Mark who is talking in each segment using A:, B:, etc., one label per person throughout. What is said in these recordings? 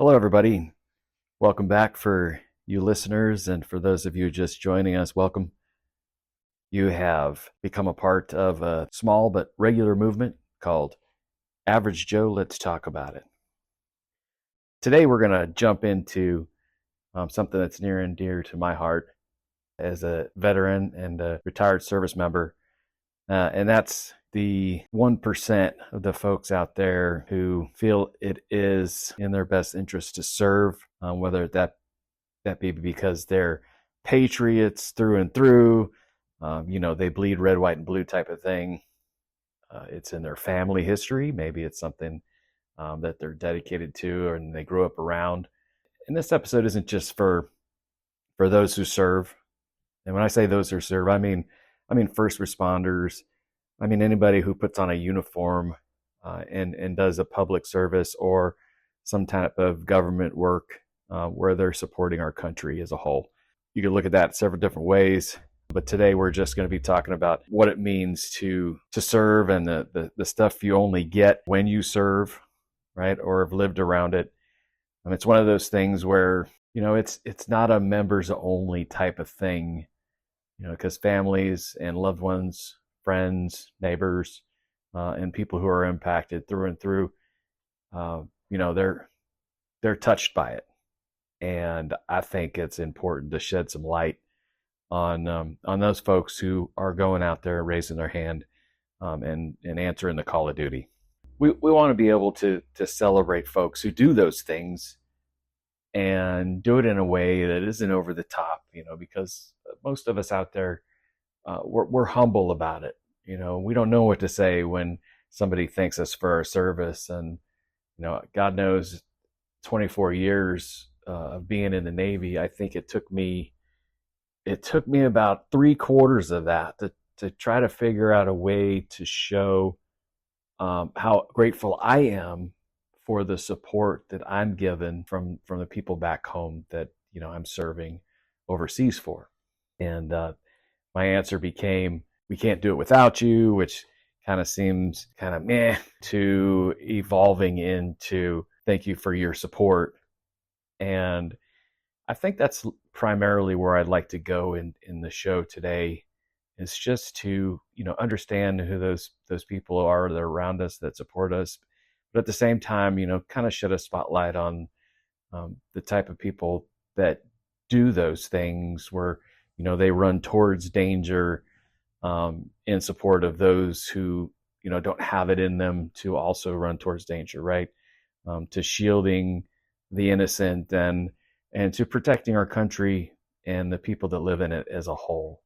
A: Hello, everybody. Welcome back for you listeners, and for those of you just joining us, welcome. You have become a part of a small but regular movement called Average Joe. Let's talk about it. Today, we're going to jump into something that's near and dear to my heart as a veteran and a retired service member, and that's the 1% of the folks out there who feel it is in their best interest to serve, whether that be because they're patriots through and through. They bleed red, white, and blue type of thing. It's in their family history. Maybe it's something that they're dedicated to and they grew up around. And this episode isn't just for those who serve. And when I say those who serve, I mean first responders. I mean anybody who puts on a uniform and does a public service or some type of government work where they're supporting our country as a whole. You can look at that several different ways, but today we're just going to be talking about what it means to serve and the stuff you only get when you serve, right? Or have lived around it. It's one of those things where, it's not a members only type of thing, because families and loved ones, friends, neighbors, and people who are impacted through and through, they're touched by it. And I think it's important to shed some light on those folks who are going out there raising their hand and answering the call of duty. We want to be able to celebrate folks who do those things and do it in a way that isn't over the top, because most of us out there, we're humble about it. We don't know what to say when somebody thanks us for our service. And, God knows 24 years of being in the Navy, I think it took me about 3/4 of that to try to figure out a way to show how grateful I am for the support that I'm given from the people back home that I'm serving overseas for. And my answer became, "We can't do it without you," which kind of seems kind of meh, to evolving into "Thank you for your support." And I think that's primarily where I'd like to go in the show today, is just to, understand who those people are that are around us, that support us, but at the same time, kind of shed a spotlight on the type of people that do those things where, they run towards danger in support of those who, don't have it in them to also run towards danger, right? To shielding the innocent and to protecting our country and the people that live in it as a whole.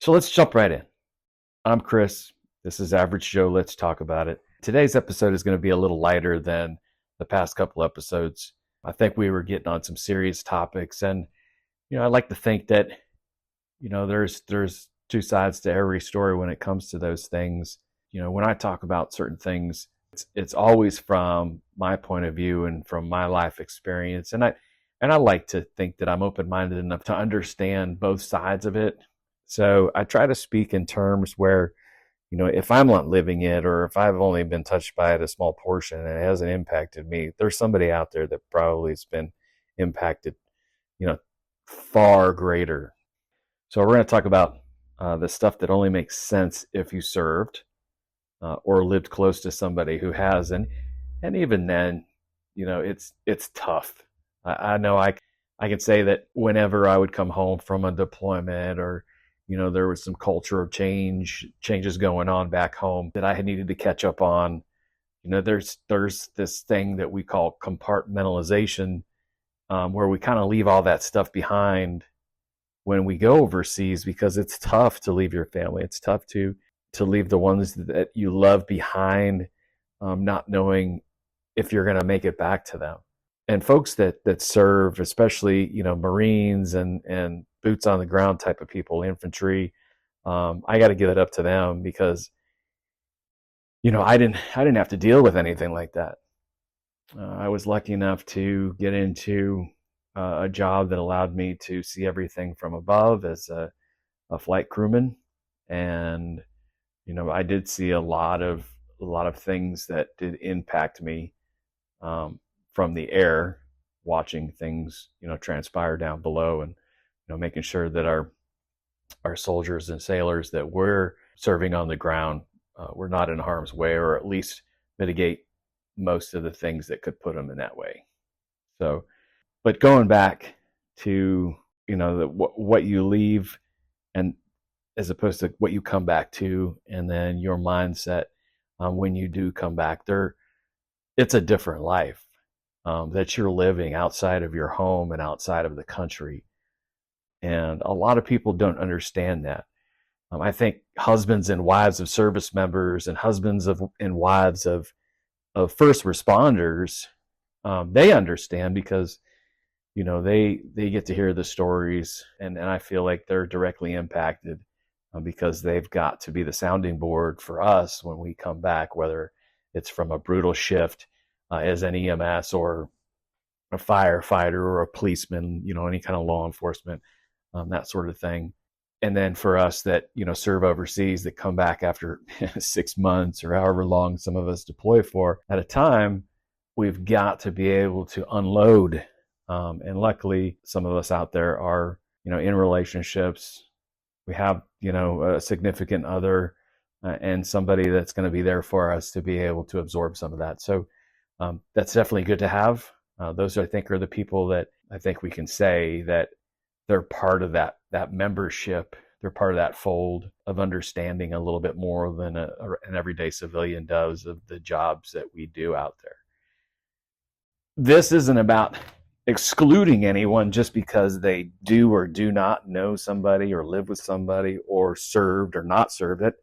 A: So let's jump right in. I'm Chris. This is Average Joe. Let's talk about it. Today's episode is going to be a little lighter than the past couple episodes. I think we were getting on some serious topics, and I like to think that there's two sides to every story when it comes to those things. When I talk about certain things, it's always from my point of view and from my life experience, and I like to think that I'm open-minded enough to understand both sides of it. So I try to speak in terms where, if I'm not living it, or if I've only been touched by it a small portion and it hasn't impacted me, there's somebody out there that probably has been impacted, far greater. So we're going to talk about the stuff that only makes sense if you served or lived close to somebody who has, and even then, it's tough. I know I can say that whenever I would come home from a deployment, or there was some cultural changes going on back home that I had needed to catch up on. There's this thing that we call compartmentalization, where we kind of leave all that stuff behind when we go overseas, because it's tough to leave your family. It's tough to leave the ones that you love behind, not knowing if you're going to make it back to them. And folks that serve, especially, Marines and boots on the ground type of people, infantry, I got to give it up to them, because, I didn't have to deal with anything like that. I was lucky enough to get into a job that allowed me to see everything from above as a flight crewman. And, I did see a lot of lot of things that did impact me from the air, watching things, transpire down below, and making sure that our soldiers and sailors that were serving on the ground were not in harm's way, or at least mitigate most of the things that could put them in that way. So, but going back to what you leave, and as opposed to what you come back to, and then your mindset when you do come back there, it's a different life that you're living outside of your home and outside of the country. And a lot of people don't understand that. I think husbands and wives of service members and husbands and wives of first responders, they understand because they get to hear the stories, and I feel like they're directly impacted because they've got to be the sounding board for us when we come back, whether it's from a brutal shift as an EMS or a firefighter or a policeman, any kind of law enforcement, that sort of thing. And then for us that, serve overseas, that come back after 6 months or however long some of us deploy for at a time, we've got to be able to unload. And luckily, some of us out there are, in relationships. We have, a significant other and somebody that's going to be there for us to be able to absorb some of that. So that's definitely good to have. Those, I think, are the people that I think we can say that they're part of that membership. They're part of that fold of understanding a little bit more than an everyday civilian does of the jobs that we do out there. This isn't about excluding anyone just because they do or do not know somebody or live with somebody or served or not served it.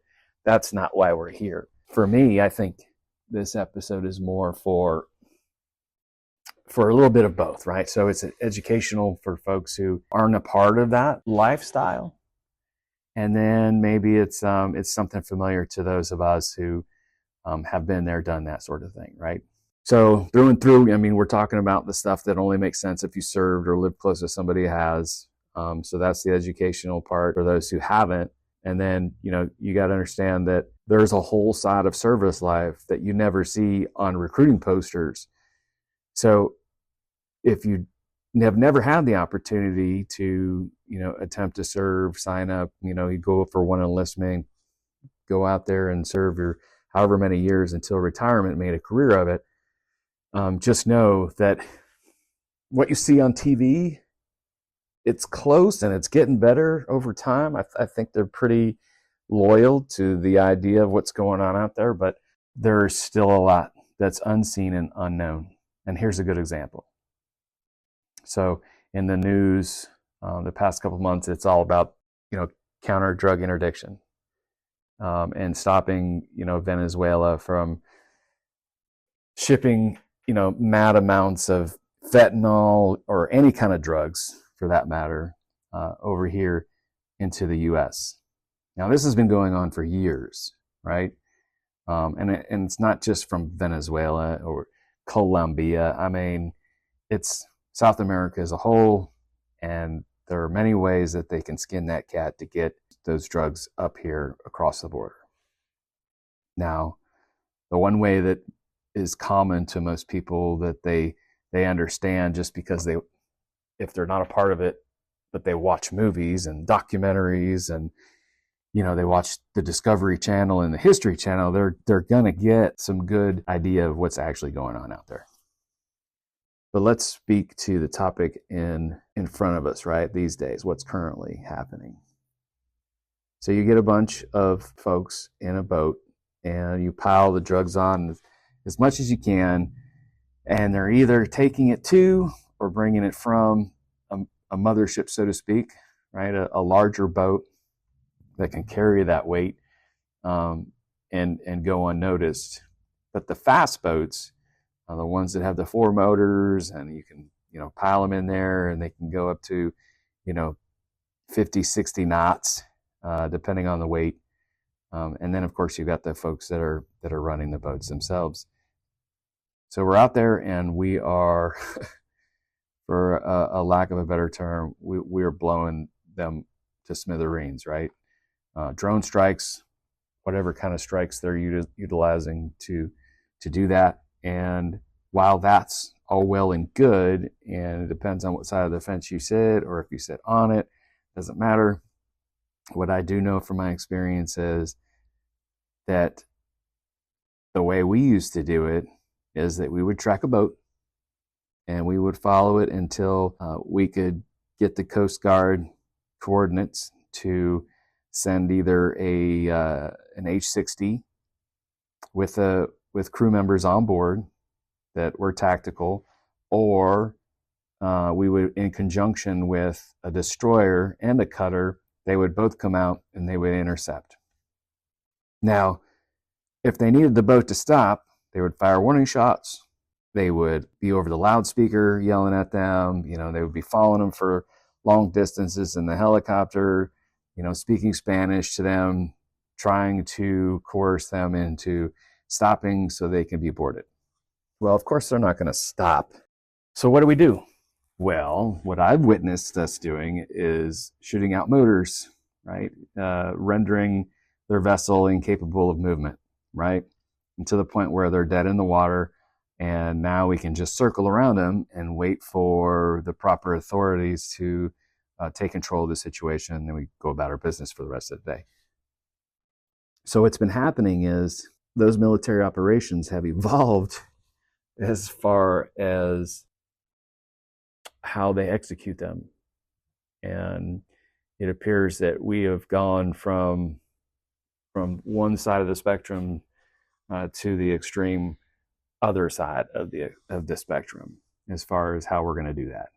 A: That's not why we're here. For me, I think this episode is more for a little bit of both, right? So it's educational for folks who aren't a part of that lifestyle. And then maybe it's something familiar to those of us who have been there, done that sort of thing, right? So through and through, we're talking about the stuff that only makes sense if you served or lived close to somebody who has. So that's the educational part for those who haven't. And then, you got to understand that there's a whole side of service life that you never see on recruiting posters. So if you have never had the opportunity to, attempt to serve, sign up, you go for one enlistment, go out there and serve your however many years until retirement, made a career of it. Just know that what you see on TV, it's close and it's getting better over time. I think they're pretty loyal to the idea of what's going on out there, but there's still a lot that's unseen and unknown. And here's a good example. So in the news, the past couple of months, it's all about, counter drug interdiction and stopping, Venezuela from shipping, mad amounts of fentanyl or any kind of drugs for that matter over here into the U.S. Now, this has been going on for years, right? And it's not just from Venezuela or Colombia. It's South America as a whole, and there are many ways that they can skin that cat to get those drugs up here across the border. Now, the one way that is common to most people that they understand, just because if they're not a part of it, but they watch movies and documentaries and they watch the Discovery Channel and the History Channel, they're gonna get some good idea of what's actually going on out there. But let's speak to the topic in front of us, right? These days, what's currently happening. So you get a bunch of folks in a boat and you pile the drugs on as much as you can, and they're either taking it to or bringing it from a mothership, so to speak, right? A larger boat that can carry that weight and go unnoticed. But the fast boats are the ones that have the 4 motors, and you can pile them in there, and they can go up to 50, 60 knots depending on the weight. And then of course you've got the folks that are running the boats themselves. So we're out there and we are, for a lack of a better term, we are blowing them to smithereens, right? Drone strikes whatever kind of strikes they're utilizing to do that. And while that's all well and good, and it depends on what side of the fence you sit, or if you sit on it, doesn't matter. What I do know from my experience is that the way we used to do it is that we would track a boat and we would follow it until we could get the Coast Guard coordinates to send either an H-60 with crew members on board that were tactical, or we would, in conjunction with a destroyer and a cutter, they would both come out and they would intercept. Now, if they needed the boat to stop, they would fire warning shots. They would be over the loudspeaker yelling at them. They would be following them for long distances in the helicopter, speaking Spanish to them, trying to coerce them into stopping so they can be boarded. Well, of course, they're not going to stop. So what do? Well, what I've witnessed us doing is shooting out motors, right? Rendering their vessel incapable of movement, right? And to the point where they're dead in the water. And now we can just circle around them and wait for the proper authorities to take control of the situation. And then we go about our business for the rest of the day. So what's been happening is those military operations have evolved as far as how they execute them. And it appears that we have gone from one side of the spectrum to the extreme other side of the spectrum as far as how we're going to do that.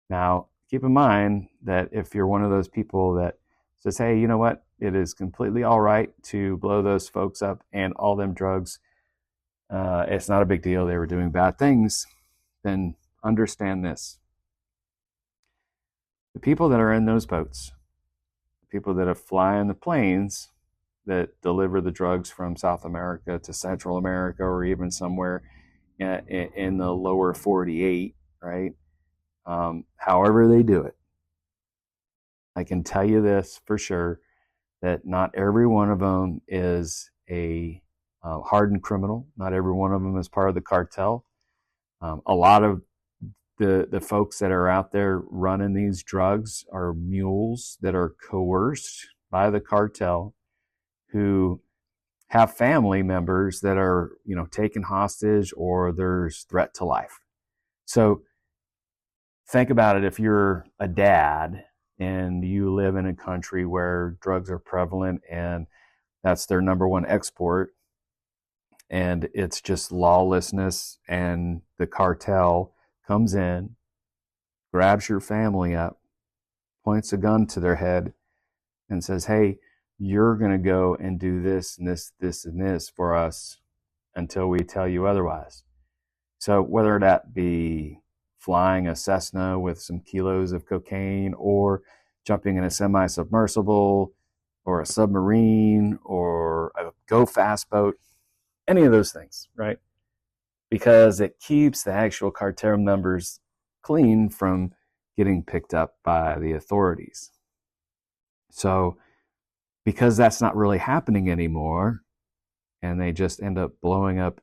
A: Now, keep in mind that if you're one of those people that says, hey, you know what, it is completely all right to blow those folks up and all them drugs, it's not a big deal, they were doing bad things, then understand this. The people that are in those boats, the people that are flying the planes that deliver the drugs from South America to Central America, or even somewhere in the lower 48, right? However they do it, I can tell you this for sure, that not every one of them is a hardened criminal. Not every one of them is part of the cartel. A lot of the folks that are out there running these drugs are mules that are coerced by the cartel, who have family members that are, taken hostage, or there's threat to life. So think about it. If you're a dad and you live in a country where drugs are prevalent and that's their number one export, and it's just lawlessness, and the cartel comes in, grabs your family up, points a gun to their head, and says, hey, you're going to go and do this and this, this and this for us until we tell you otherwise. So whether that be flying a Cessna with some kilos of cocaine, or jumping in a semi-submersible, or a submarine, or a go-fast boat, any of those things, right? Because it keeps the actual cartel members clean from getting picked up by the authorities. So because that's not really happening anymore, and they just end up blowing up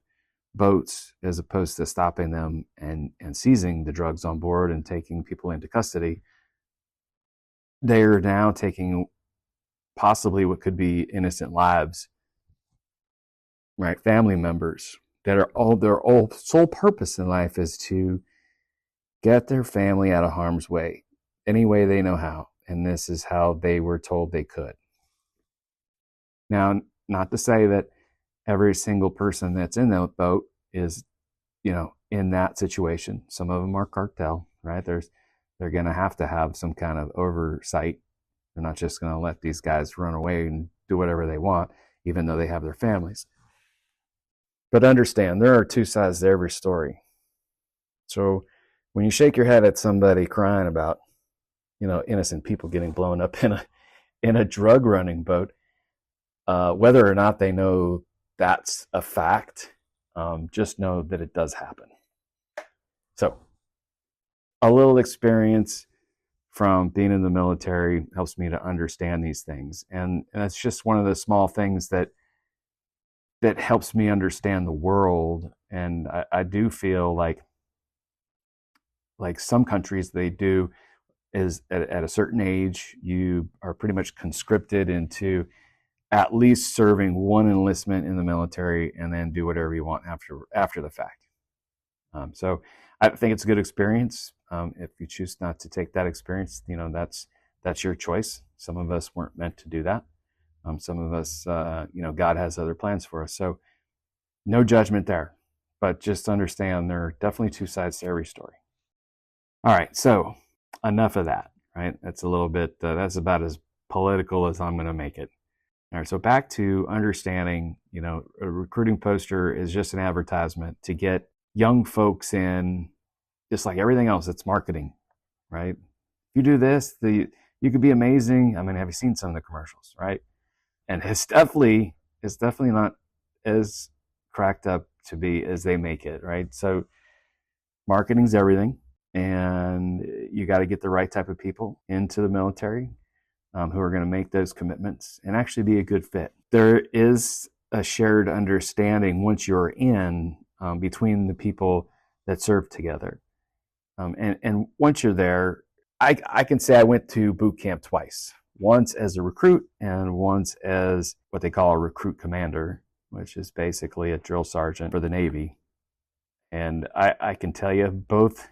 A: boats as opposed to stopping them and seizing the drugs on board and taking people into custody, they are now taking possibly what could be innocent lives, right? Family members that are all, their sole purpose in life is to get their family out of harm's way any way they know how. And this is how they were told they could. Now, not to say that every single person that's in that boat is, in that situation. Some of them are cartel, right? They're going to have some kind of oversight. They're not just going to let these guys run away and do whatever they want, even though they have their families. But understand, there are two sides to every story. So when you shake your head at somebody crying about, innocent people getting blown up in a drug running boat, whether or not they know that's a fact, just know that it does happen. So a little experience from being in the military helps me to understand these things. And it's just one of the small things that helps me understand the world. And I do feel like some countries, they do is at a certain age, you are pretty much conscripted into at least serving one enlistment in the military and then do whatever you want after the fact. So I think it's a good experience. If you choose not to take that experience, that's your choice. Some of us weren't meant to do that. Some of us, God has other plans for us. So no judgment there, but just understand there are definitely two sides to every story. All right, so enough of that, right? That's a little bit, that's about as political as I'm going to make it. All right, so back to understanding, a recruiting poster is just an advertisement to get young folks in, just like everything else. It's marketing, right? If you do this, you could be amazing. I mean, have you seen some of the commercials, right? And it's definitely not as cracked up to be as they make it, right? So marketing's everything, and you got to get the right type of people into the military who are going to make those commitments and actually be a good fit. There is a shared understanding once you're in between the people that serve together. And once you're there, I can say I went to boot camp twice, once as a recruit and once as what they call a recruit commander, which is basically a drill sergeant for the Navy. And I can tell you both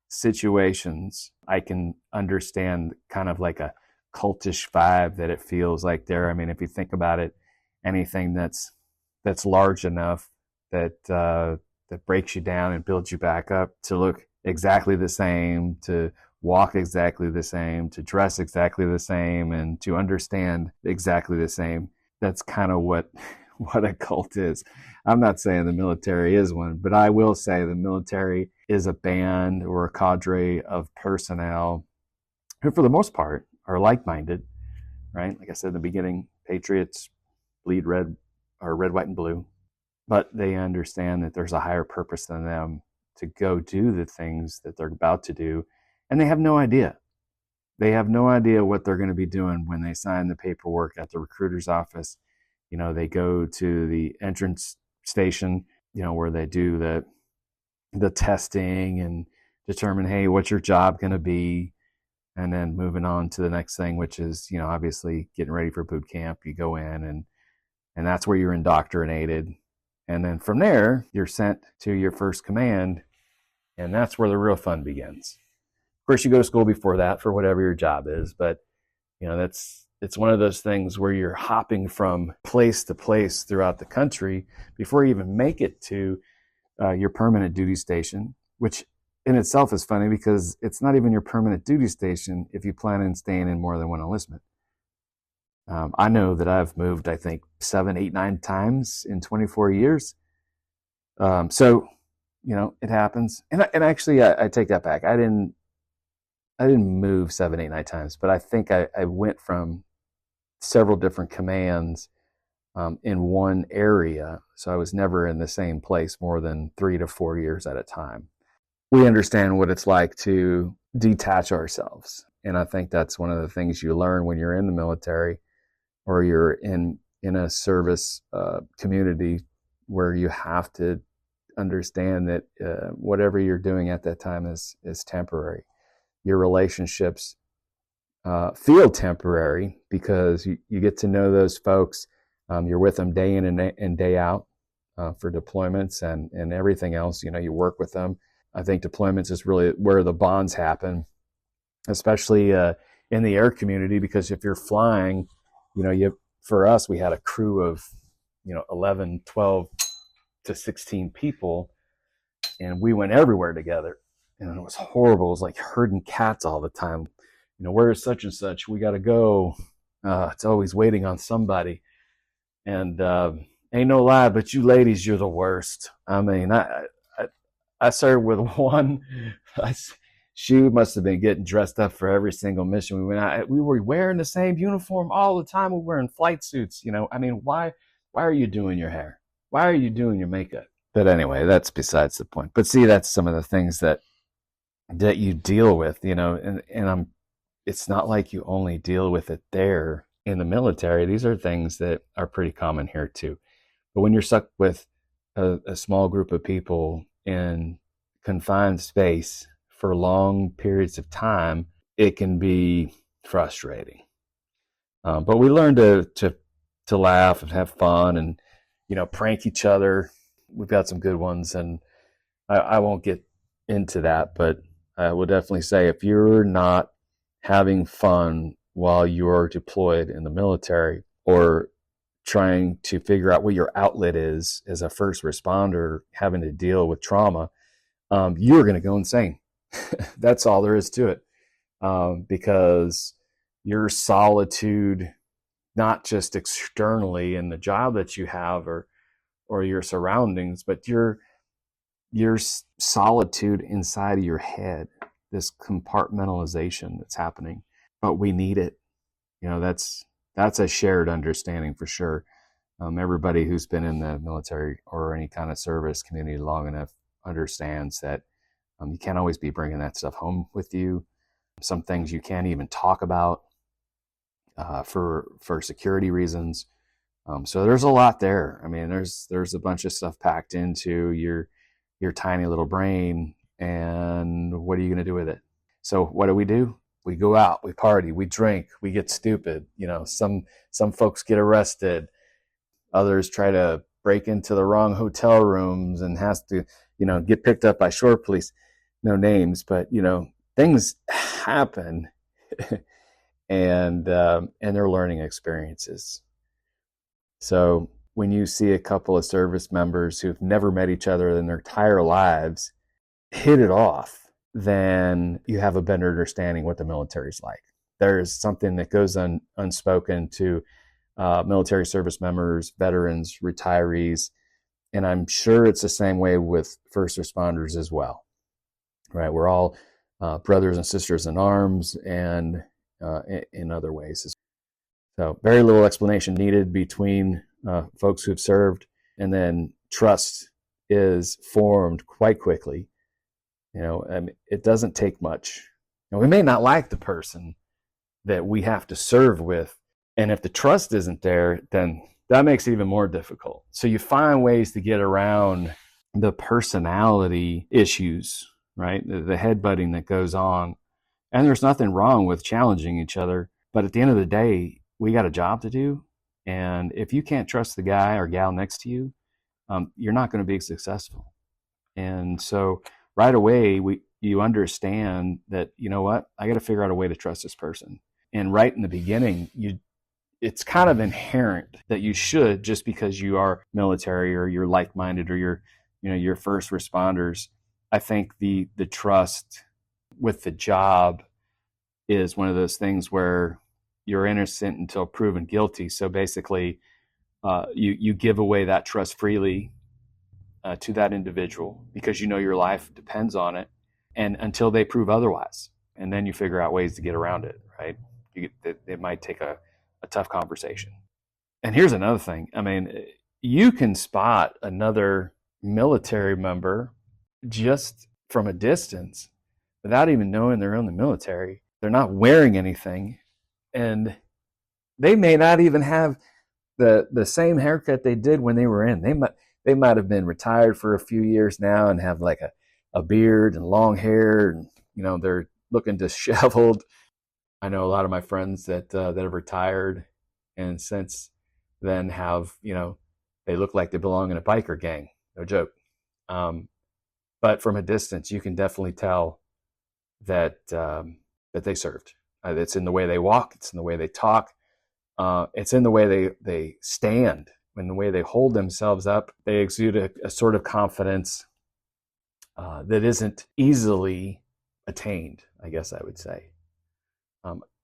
A: situations, I can understand kind of like a cultish vibe that it feels like there. I mean, if you think about it, anything that's large enough that breaks you down and builds you back up to look exactly the same, to walk exactly the same, to dress exactly the same, and to understand exactly the same. That's kind of what a cult is. I'm not saying the military is one, but I will say the military is a band or a cadre of personnel who, for the most part, are like-minded, right? Like I said in the beginning, patriots bleed red, or red, white, and blue, but they understand that there's a higher purpose than them to go do the things that they're about to do, and they have no idea. They have no idea what they're going to be doing when they sign the paperwork at the recruiter's office. They go to the entrance station, where they do the testing and determine, hey, what's your job going to be? And then moving on to the next thing, which is, obviously getting ready for boot camp. You go in and that's where you're indoctrinated. And then from there, you're sent to your first command, and that's where the real fun begins. Of course, you go to school before that for whatever your job is, but it's one of those things where you're hopping from place to place throughout the country before you even make it to your permanent duty station, which in itself is funny because it's not even your permanent duty station if you plan on staying in more than one enlistment. I know that I've moved, I think, 7, 8, 9 times in 24 years. So, it happens. And actually, I take that back. I didn't move 7, 8, 9 times, but I think I went from several different commands in one area. So I was never in the same place more than 3 to 4 years at a time. We understand what it's like to detach ourselves. And I think that's one of the things you learn when you're in the military or you're in a service community where you have to understand that whatever you're doing at that time is temporary. Your relationships feel temporary because you get to know those folks. You're with them day in and day out for deployments and everything else. You work with them. I think deployments is really where the bonds happen, especially in the air community, because if you're flying, for us, we had a crew of, 11, 12 to 16 people, and we went everywhere together. And it was horrible. It was like herding cats all the time. Where's such and such? We got to go. It's always waiting on somebody. And ain't no lie, but you ladies, you're the worst. I mean, I started with one. She must have been getting dressed up for every single mission we went out. We were wearing the same uniform all the time. We were wearing flight suits. I mean, why are you doing your hair? Why are you doing your makeup? But anyway, that's besides the point. But see, that's some of the things that you deal with, and it's not like you only deal with it there in the military. These are things that are pretty common here too. But when you're stuck with a small group of people in confined space for long periods of time, it can be frustrating. But we learn to laugh and have fun and prank each other. We've got some good ones, and I won't get into that, but I will definitely say if you're not having fun while you're deployed in the military or trying to figure out what your outlet is as a first responder having to deal with trauma, you're going to go insane. That's all there is to it, because your solitude, not just externally in the job that you have or your surroundings, but your solitude inside of your head, this compartmentalization that's happening. But we need it. That's a shared understanding for sure. Everybody who's been in the military or any kind of service community long enough understands that you can't always be bringing that stuff home with you. Some things you can't even talk about for security reasons. So there's a lot there. I mean, there's a bunch of stuff packed into your tiny little brain, and what are you going to do with it? So what do? We go out, we party, we drink, we get stupid. Some folks get arrested. Others try to break into the wrong hotel rooms and has to, get picked up by shore police. No names, but things happen, and they're learning experiences. So when you see a couple of service members who've never met each other in their entire lives hit it off, then you have a better understanding what the military's like. There's something that goes unspoken to military service members, veterans, retirees, and I'm sure it's the same way with first responders as well. Right? We're all brothers and sisters in arms, and in other ways. So very little explanation needed between folks who've served, and then trust is formed quite quickly. It doesn't take much. We may not like the person that we have to serve with, and if the trust isn't there, then that makes it even more difficult. So you find ways to get around the personality issues, right? The headbutting that goes on. And there's nothing wrong with challenging each other. But at the end of the day, we got a job to do. And if you can't trust the guy or gal next to you, you're not going to be successful. And so right away, you understand that, you know what, I got to figure out a way to trust this person. And right in the beginning, it's kind of inherent that you should, just because you are military or you're like-minded or you're first responders. I think the trust with the job is one of those things where you're innocent until proven guilty. So basically, you give away that trust freely to that individual because your life depends on it, and until they prove otherwise. And then you figure out ways to get around it, right? It might take a tough conversation. And here's another thing. I mean, you can spot another military member just from a distance without even knowing they're in the military. They're not wearing anything, and they may not even have the same haircut they did when they were in. They might have been retired for a few years now and have like a beard and long hair, and they're looking disheveled. I know a lot of my friends that have retired, and since then have they look like they belong in a biker gang. No joke. But from a distance, you can definitely tell that they served. It's in the way they walk. It's in the way they talk. It's in the way they stand, in the way they hold themselves up. They exude a sort of confidence that isn't easily attained, I guess I would say.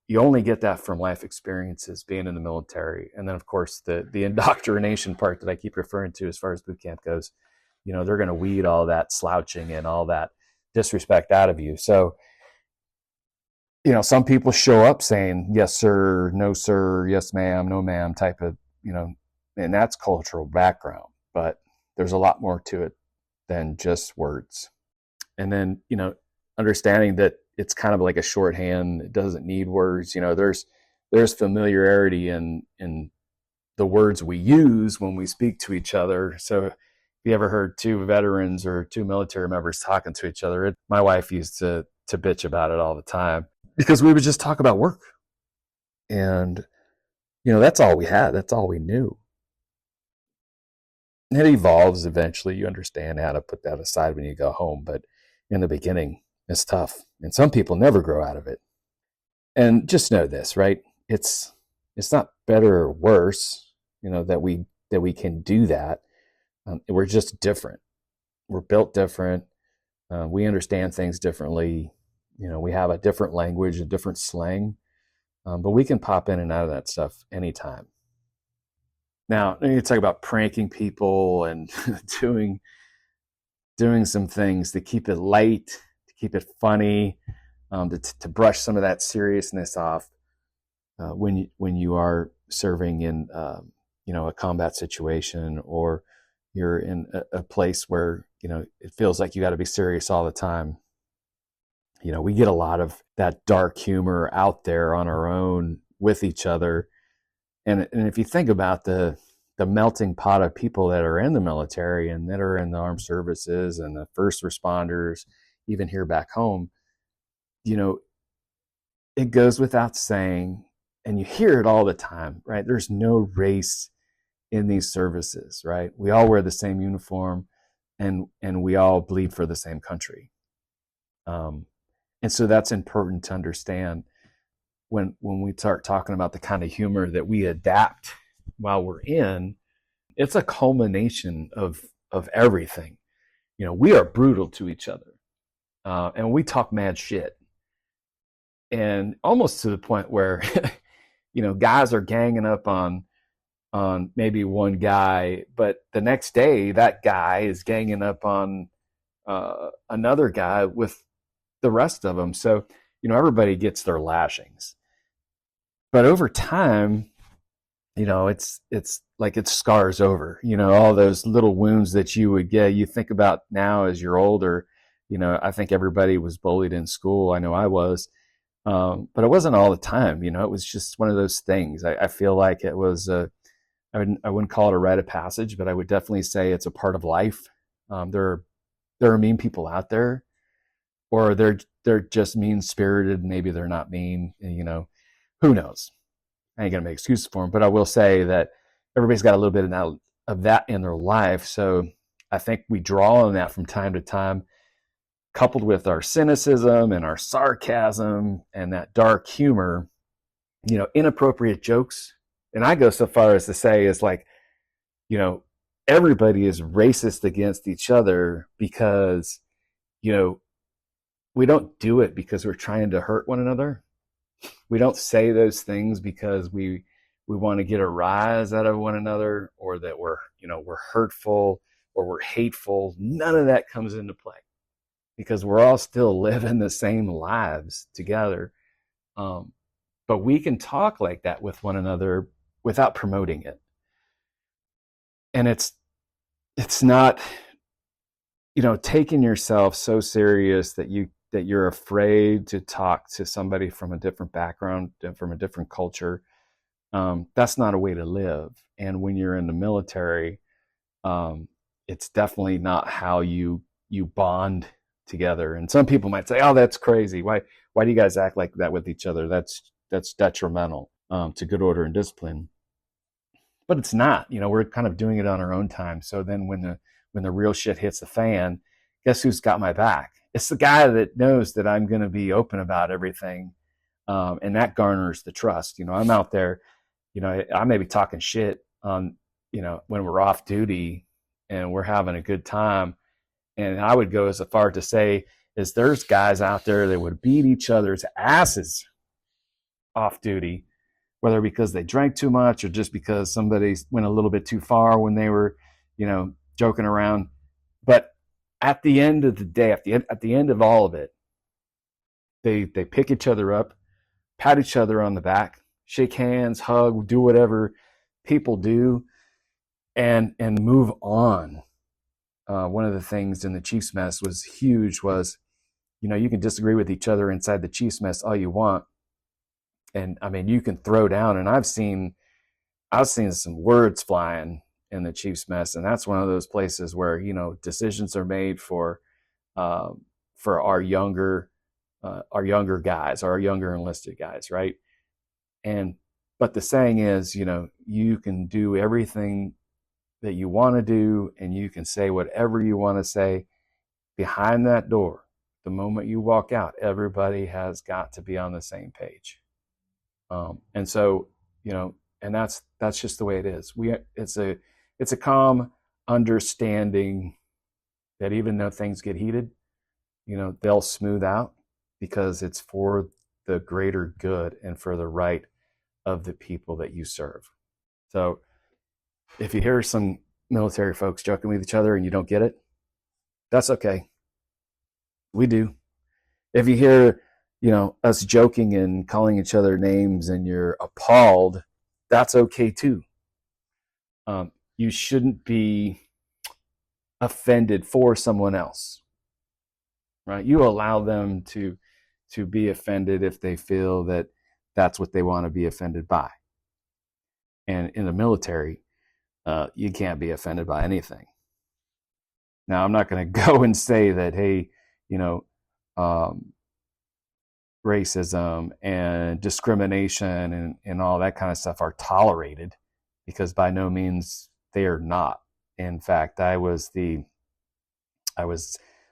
A: You only get that from life experiences, being in the military. And then, of course, the indoctrination part that I keep referring to as far as boot camp goes, they're going to weed all that slouching and all that disrespect out of you. So, some people show up saying, yes, sir, no, sir, yes, ma'am, no, ma'am, type of, and that's cultural background. But there's a lot more to it than just words. And then, understanding that it's kind of like a shorthand. It doesn't need words. There's familiarity in the words we use when we speak to each other. So if you ever heard two veterans or two military members talking to each other, my wife used to bitch about it all the time because we would just talk about work. And, that's all we had. That's all we knew. It evolves eventually. You understand how to put that aside when you go home. But in the beginning, it's tough. And some people never grow out of it. And just know this, right? It's not better or worse, that we can do that. We're just different. We're built different. We understand things differently. We have a different language, a different slang, but we can pop in and out of that stuff anytime. Now, you talk about pranking people and doing some things to keep it light, to keep it funny, to brush some of that seriousness off when you are serving in a combat situation, or you're in a place where it feels like you got to be serious all the time. We get a lot of that dark humor out there on our own with each other. And if you think about the melting pot of people that are in the military and that are in the armed services and the first responders, even here back home, it goes without saying, and you hear it all the time, right? There's no race in these services, right? We all wear the same uniform, and we all bleed for the same country. And so that's important to understand when we start talking about the kind of humor that we adapt while we're in. It's a culmination of everything. We are brutal to each other, and we talk mad shit, and almost to the point where guys are ganging up on maybe one guy, but the next day that guy is ganging up on another guy with the rest of them. So everybody gets their lashings, but over time, it's like it scars over. All those little wounds that you would get, you think about now as you're older. I think everybody was bullied in school. I know I was, but it wasn't all the time. It was just one of those things. I feel like it was I wouldn't call it a rite of passage, but I would definitely say it's a part of life. There are mean people out there, or they're just mean spirited. Maybe they're not mean. Who knows? I ain't gonna make excuses for them, but I will say that everybody's got a little bit of that in their life. So I think we draw on that from time to time, coupled with our cynicism and our sarcasm and that dark humor. Inappropriate jokes. And I go so far as to say it's like, everybody is racist against each other because, we don't do it because we're trying to hurt one another. We don't say those things because we want to get a rise out of one another, or that we're hurtful or we're hateful. None of that comes into play because we're all still living the same lives together. But we can talk like that with one another without promoting it. And it's not, taking yourself so serious that you're afraid to talk to somebody from a different background and from a different culture. That's not a way to live. And when you're in the military, it's definitely not how you bond together. And some people might say, "Oh, that's crazy. Why do you guys act like that with each other? That's detrimental to good order and discipline." But it's not. We're kind of doing it on our own time. So then when the real shit hits the fan, guess who's got my back? It's the guy that knows that I'm going to be open about everything, and that garners the trust. I'm out there. I may be talking shit on when we're off duty and we're having a good time, and I would go as far to say is there's guys out there that would beat each other's asses off duty, whether because they drank too much or just because somebody went a little bit too far when they were, joking around. But at the end of the day, at the end of all of it, they pick each other up, pat each other on the back, shake hands, hug, do whatever people do, and move on. One of the things in the Chiefs mess was huge was You can disagree with each other inside the Chiefs mess all you want. And I mean, you can throw down, and I've seen some words flying in the Chiefs mess. And that's one of those places where, decisions are made uh, for our younger guys, our younger enlisted guys. Right. But the saying is, you can do everything that you want to do, and you can say whatever you want to say behind that door. The moment you walk out, everybody has got to be on the same page. And so, and that's just the way it is. It's a calm understanding that even though things get heated, they'll smooth out because it's for the greater good and for the right of the people that you serve. So if you hear some military folks joking with each other and you don't get it, that's okay. We do. If you hear, us joking and calling each other names and you're appalled, that's okay too. You shouldn't be offended for someone else, right? You allow them to be offended if they feel that that's what they want to be offended by. And in the military, you can't be offended by anything. Now, I'm not going to go and say that, hey, racism and discrimination and all that kind of stuff are tolerated, because by no means they are not. In fact, I was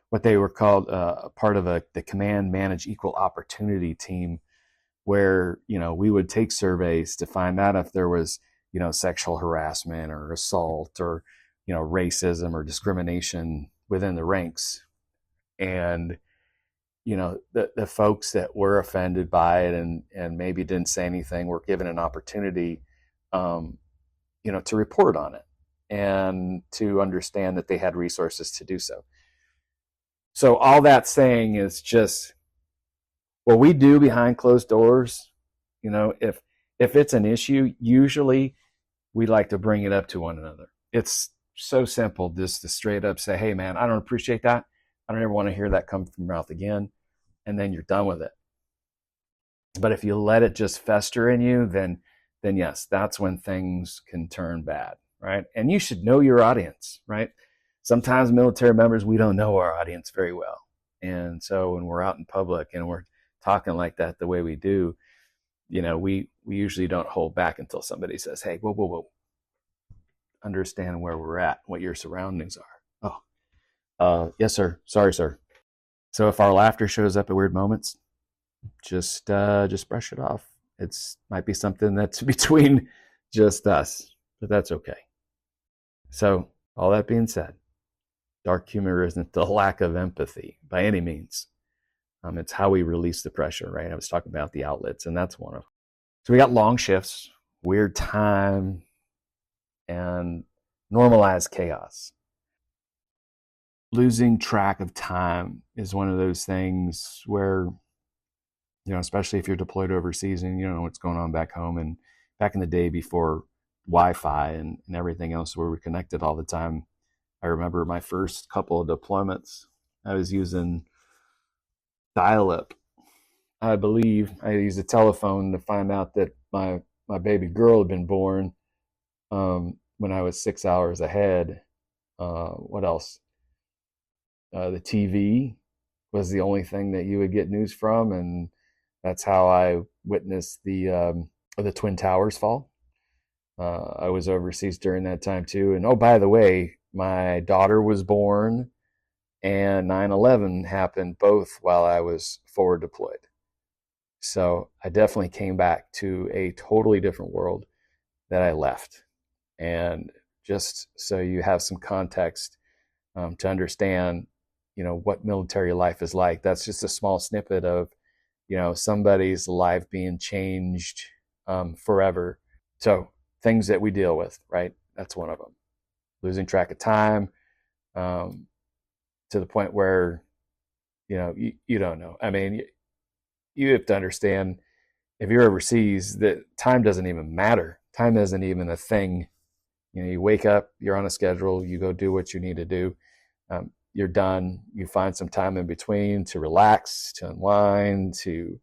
A: what they were called part of the command manage equal opportunity team, where we would take surveys to find out if there was sexual harassment or assault or racism or discrimination within the ranks. And the folks that were offended by it and maybe didn't say anything were given an opportunity to report on it and to understand that they had resources to do so. So all that saying is just what we do behind closed doors. If it's an issue, usually we like to bring it up to one another. It's so simple just to straight up say, hey man, I don't appreciate that. I don't ever want to hear that come from your mouth again. And then you're done with it. But if you let it just fester in you, then yes, that's when things can turn bad, right? And you should know your audience, right? Sometimes military members, we don't know our audience very well. And so when we're out in public and we're talking like that the way we do, we usually don't hold back until somebody says, hey, whoa, understand where we're at, what your surroundings are. Oh, yes, sir. Sorry, sir. So if our laughter shows up at weird moments, just brush it off. It's might be something that's between just us, but that's okay. So all that being said, dark humor isn't the lack of empathy by any means. It's how we release the pressure, right? I was talking about the outlets, and that's one of them. So we got long shifts, weird time, and normalized chaos. Losing track of time is one of those things where, especially if you're deployed overseas and you don't know what's going on back home. And back in the day before Wi-Fi and everything else, where we're connected all the time, I remember my first couple of deployments, I was using dial-up. I believe I used a telephone to find out that my baby girl had been born when I was 6 hours ahead. What else? The TV was the only thing that you would get news from, and that's how I witnessed the Twin Towers fall. I was overseas during that time too. And oh, by the way, my daughter was born and 9/11 happened both while I was forward deployed. So I definitely came back to a totally different world that I left. And just so you have some context to understand, what military life is like, that's just a small snippet of, somebody's life being changed forever. So things that we deal with, right? That's one of them. Losing track of time to the point where, you don't know. I mean, you have to understand, if you're overseas, that time doesn't even matter. Time isn't even a thing. You wake up, you're on a schedule, you go do what you need to do. you're done, you find some time in between to relax, to unwind, to,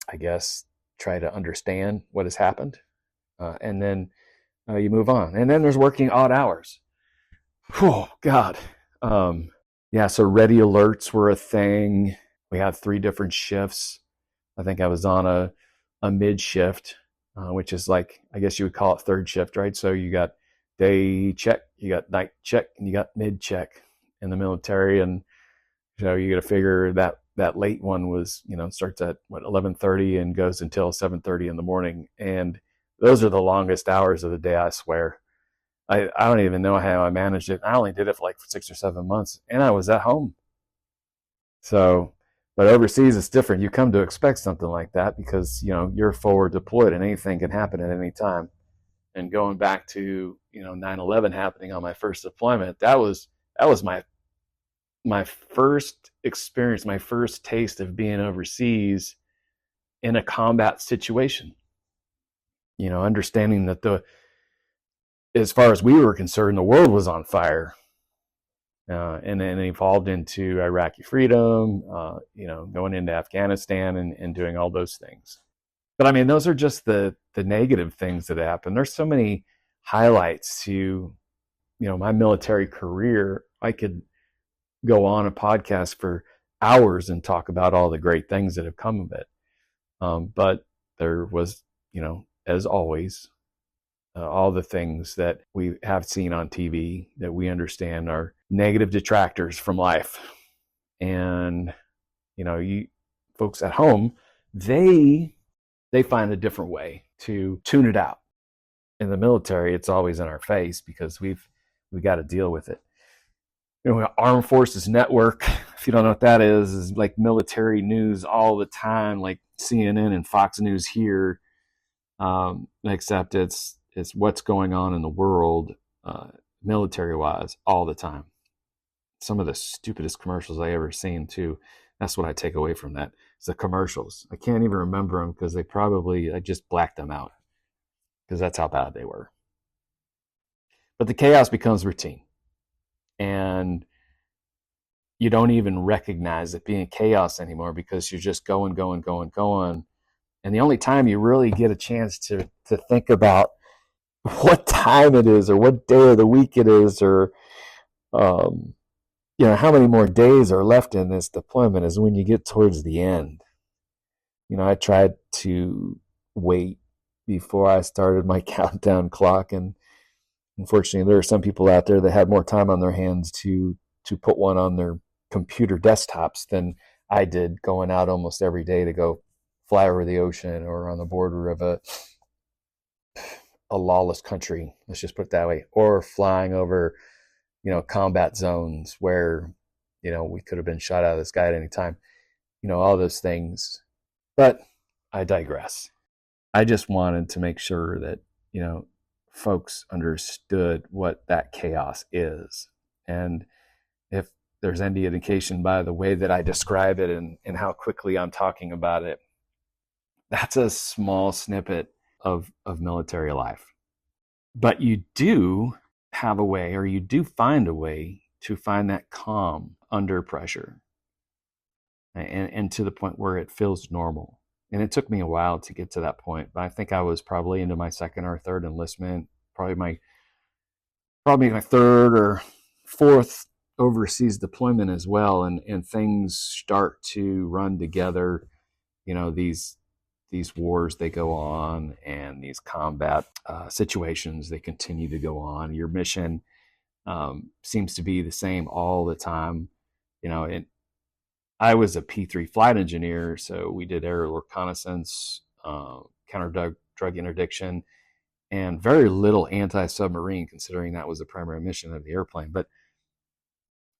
A: I guess, try to understand what has happened. And then you move on. And then there's working odd hours. Oh, God. Yeah, so ready alerts were a thing. We had 3 different shifts. I think I was on a mid shift, which is like, I guess you would call it third shift, right? So you got day check, you got night check, and you got mid check in the military. And so you got to figure that late one was, starts at 11:30 and goes until 7:30 in the morning. And those are the longest hours of the day, I swear. I don't even know how I managed it. I only did it for like 6 or 7 months, and I was at home. So, but overseas it's different. You come to expect something like that because you're forward deployed and anything can happen at any time. And going back to 9/11 happening on my first deployment, that was my first experience, my first taste of being overseas in a combat situation. Understanding that as far as we were concerned, the world was on fire. And then evolved into Iraqi freedom, going into Afghanistan and doing all those things. But I mean, those are just the negative things that happen. There's so many highlights to, my military career. I could go on a podcast for hours and talk about all the great things that have come of it. But there was, as always, all the things that we have seen on TV that we understand are negative detractors from life. And, you folks at home, they find a different way to tune it out. In the military, it's always in our face because we got to deal with it. Armed Forces Network, if you don't know what that is like military news all the time, like CNN and Fox News here, except it's what's going on in the world, military-wise, all the time. Some of the stupidest commercials I ever seen, too. That's what I take away from that. It's the commercials. I can't even remember them because I just blacked them out because that's how bad they were. But the chaos becomes routine. And you don't even recognize it being chaos anymore because you're just going. And the only time you really get a chance to think about what time it is or what day of the week it is or how many more days are left in this deployment is when you get towards the end. I tried to wait before I started my countdown clock, and unfortunately there are some people out there that had more time on their hands to put one on their computer desktops than I did, going out almost every day to go fly over the ocean or on the border of a lawless country, let's just put it that way, or flying over, combat zones where, we could have been shot out of the sky at any time, all those things. But I digress. I just wanted to make sure that, folks understood what that chaos is. And if there's any indication by the way that I describe it and how quickly I'm talking about it, that's a small snippet of military life. But you do have a way, or you do find a way to find that calm under pressure and to the point where it feels normal. And it took me a while to get to that point, but I think I was probably into my second or third enlistment, probably my third or fourth overseas deployment as well. And things start to run together, these wars, they go on, and these combat situations, they continue to go on. Your mission seems to be the same all the time. I was a P3 flight engineer, so we did aerial reconnaissance, counter drug interdiction, and very little anti-submarine, considering that was the primary mission of the airplane. But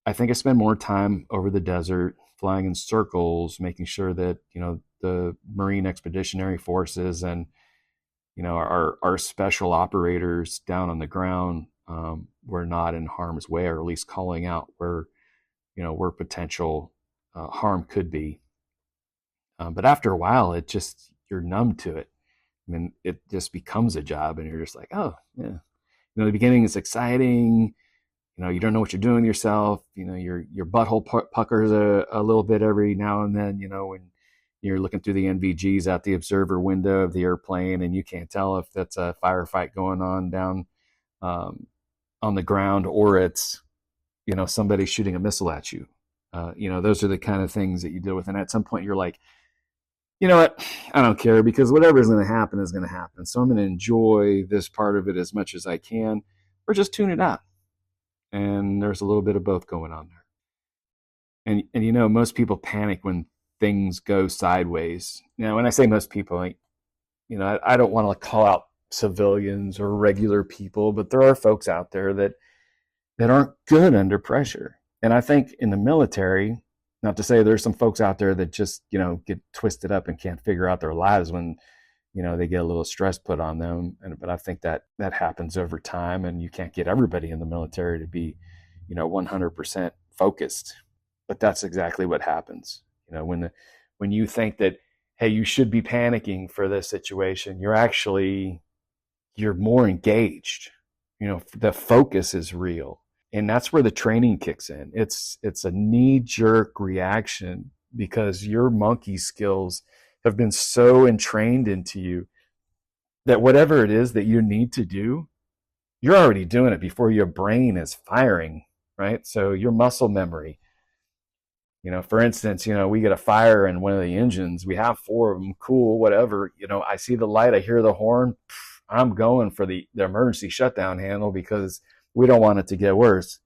A: I think I spent more time over the desert, flying in circles, making sure that, the Marine Expeditionary Forces and, our special operators down on the ground were not in harm's way, or at least calling out where potential harm could be. But after a while, you're numb to it. I mean, it just becomes a job, and you're just like, oh, yeah. The beginning is exciting. You don't know what you're doing with yourself. Your butthole puckers a little bit every now and then, when you're looking through the NVGs out the observer window of the airplane, and you can't tell if that's a firefight going on down on the ground, or it's, somebody shooting a missile at you. Those are the kind of things that you deal with. And at some point you're like, you know what? I don't care, because whatever is going to happen is going to happen. So I'm going to enjoy this part of it as much as I can, or just tune it out. And there's a little bit of both going on there. And most people panic when things go sideways. When I say most people, I don't want to call out civilians or regular people, but there are folks out there that aren't good under pressure. And I think in the military, not to say there's some folks out there that just, get twisted up and can't figure out their lives when, they get a little stress put on them. But I think that happens over time, and you can't get everybody in the military to be, 100% focused. But that's exactly what happens. When you think that, hey, you should be panicking for this situation, you're more engaged. The focus is real. And that's where the training kicks in. It's a knee-jerk reaction because your monkey skills have been so entrained into you that whatever it is that you need to do, you're already doing it before your brain is firing, right? So your muscle memory, for instance, we get a fire in one of the engines. We have 4 of them. Cool, whatever. I see the light. I hear the horn. I'm going for the emergency shutdown handle because we don't want it to get worse.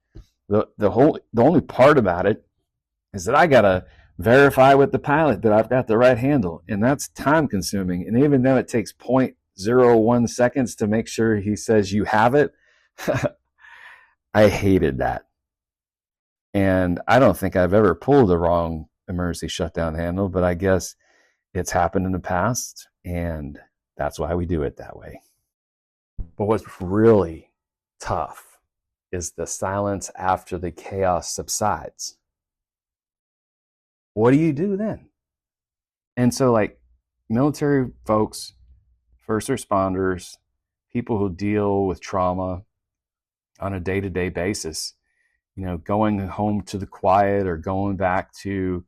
A: The only part about it is that I got to verify with the pilot that I've got the right handle. And that's time consuming. And even though it takes 0.01 seconds to make sure he says you have it, I hated that. And I don't think I've ever pulled the wrong emergency shutdown handle, but I guess it's happened in the past, and that's why we do it that way. But what's really tough is the silence after the chaos subsides. What do you do then? And so, like, military folks, first responders, people who deal with trauma on a day-to-day basis, going home to the quiet, or going back to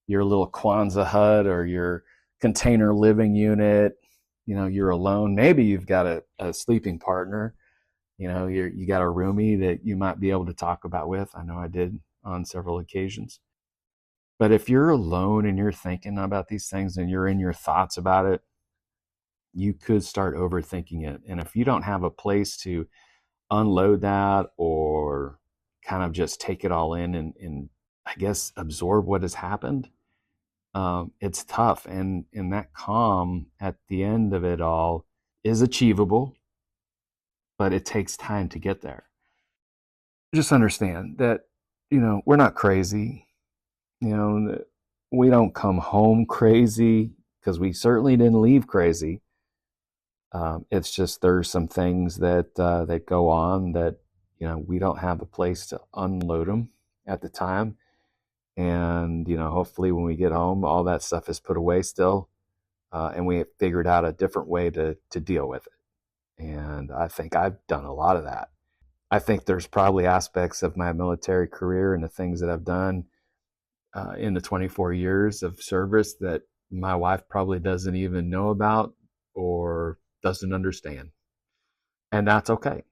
A: your little Kwanzaa hut or your container living unit, you're alone. Maybe you've got a sleeping partner, you got a roomie that you might be able to talk about with. I know I did on several occasions. But if you're alone and you're thinking about these things and you're in your thoughts about it, you could start overthinking it. And if you don't have a place to unload that, or kind of just take it all in and I guess absorb what has happened, it's tough. And that calm at the end of it all is achievable, but it takes time to get there. Just understand that, we're not crazy. We don't come home crazy, because we certainly didn't leave crazy. It's just there's some things that go on that, we don't have a place to unload them at the time. And, hopefully when we get home, all that stuff is put away still. And we have figured out a different way to deal with it. And I think I've done a lot of that. I think there's probably aspects of my military career and the things that I've done in the 24 years of service that my wife probably doesn't even know about or doesn't understand. And that's okay.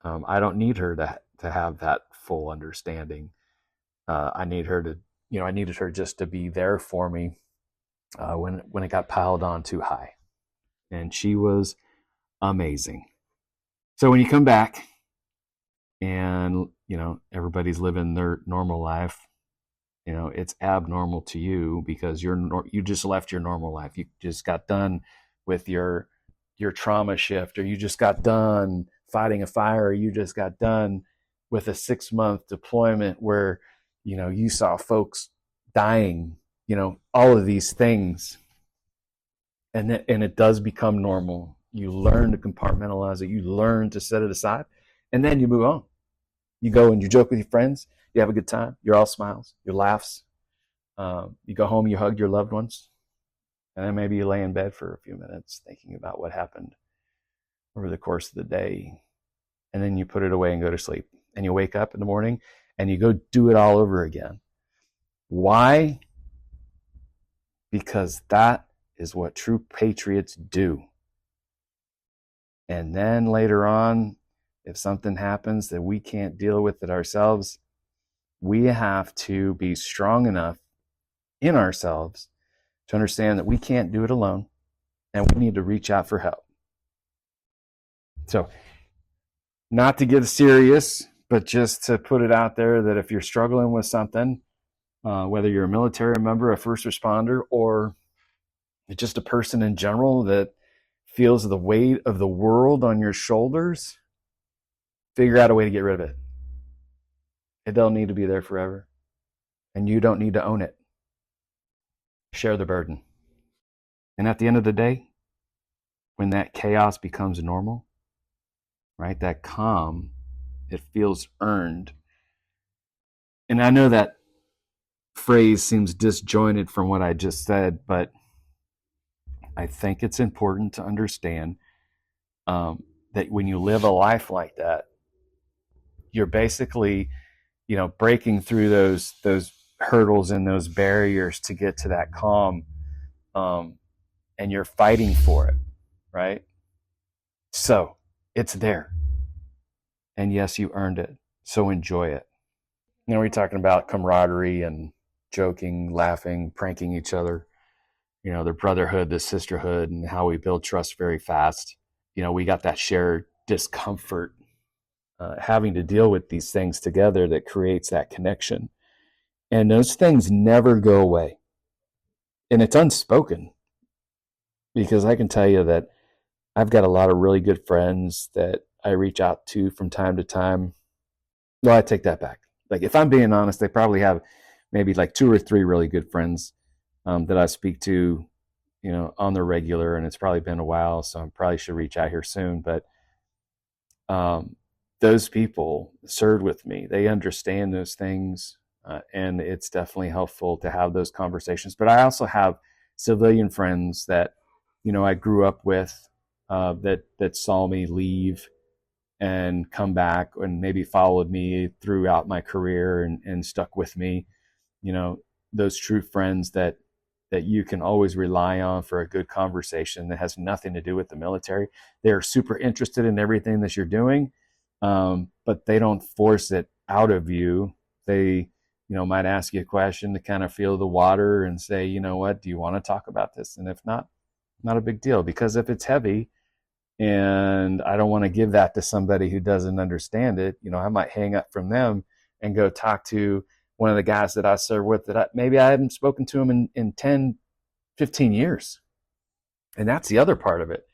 A: I don't need her to have that full understanding. I need her to, I needed her just to be there for me when it got piled on too high. And she was amazing. So when you come back and, everybody's living their normal life, it's abnormal to you because you just left your normal life. You just got done with your trauma shift, or you just got done fighting a fire, or you just got done with a 6-month deployment where, you saw folks dying, all of these things. And it does become normal. You learn to compartmentalize it. You learn to set it aside, and then you move on. You go and you joke with your friends. You have a good time. You're all smiles, your laughs. You go home, you hug your loved ones. And then maybe you lay in bed for a few minutes thinking about what happened over the course of the day. And then you put it away and go to sleep. and you wake up in the morning and you go do it all over again. Why? Because that is what true patriots do. And then later on, if something happens that we can't deal with it ourselves, we have to be strong enough in ourselves to understand that we can't do it alone and we need to reach out for help. So, not to get serious, but just to put it out there that if you're struggling with something, whether you're a military member, a first responder, or just a person in general that feels the weight of the world on your shoulders, figure out a way to get rid of it. It don't need to be there forever. And you don't need to own it. Share the burden. And at the end of the day, when that chaos becomes normal, right, that calm, it feels earned. And I know that phrase seems disjointed from what I just said, but I think it's important to understand that when you live a life like that, you're basically, breaking through those hurdles and those barriers to get to that calm, and you're fighting for it, right? So it's there, and yes, you earned it. So enjoy it. Now we're talking about camaraderie and joking, laughing, pranking each other. The brotherhood, the sisterhood, and how we build trust very fast. We got that shared discomfort, having to deal with these things together that creates that connection. And those things never go away. And it's unspoken, because I can tell you that I've got a lot of really good friends that I reach out to from time to time. Well, I take that back. Like, if I'm being honest, they probably have maybe like 2 or 3 really good friends that I speak to, on the regular, and it's probably been a while, so I probably should reach out here soon. But those people served with me. They understand those things, and it's definitely helpful to have those conversations. But I also have civilian friends that, I grew up with, that saw me leave and come back and maybe followed me throughout my career and stuck with me. Those true friends that you can always rely on for a good conversation that has nothing to do with the military. They're super interested in everything that you're doing, but they don't force it out of you. They, might ask you a question to kind of feel the water and say, what, do you want to talk about this? And if not, not a big deal, because if it's heavy and I don't want to give that to somebody who doesn't understand it, I might hang up from them and go talk to one of the guys that I serve with that maybe I haven't spoken to him in 10, 15 years. And that's the other part of it.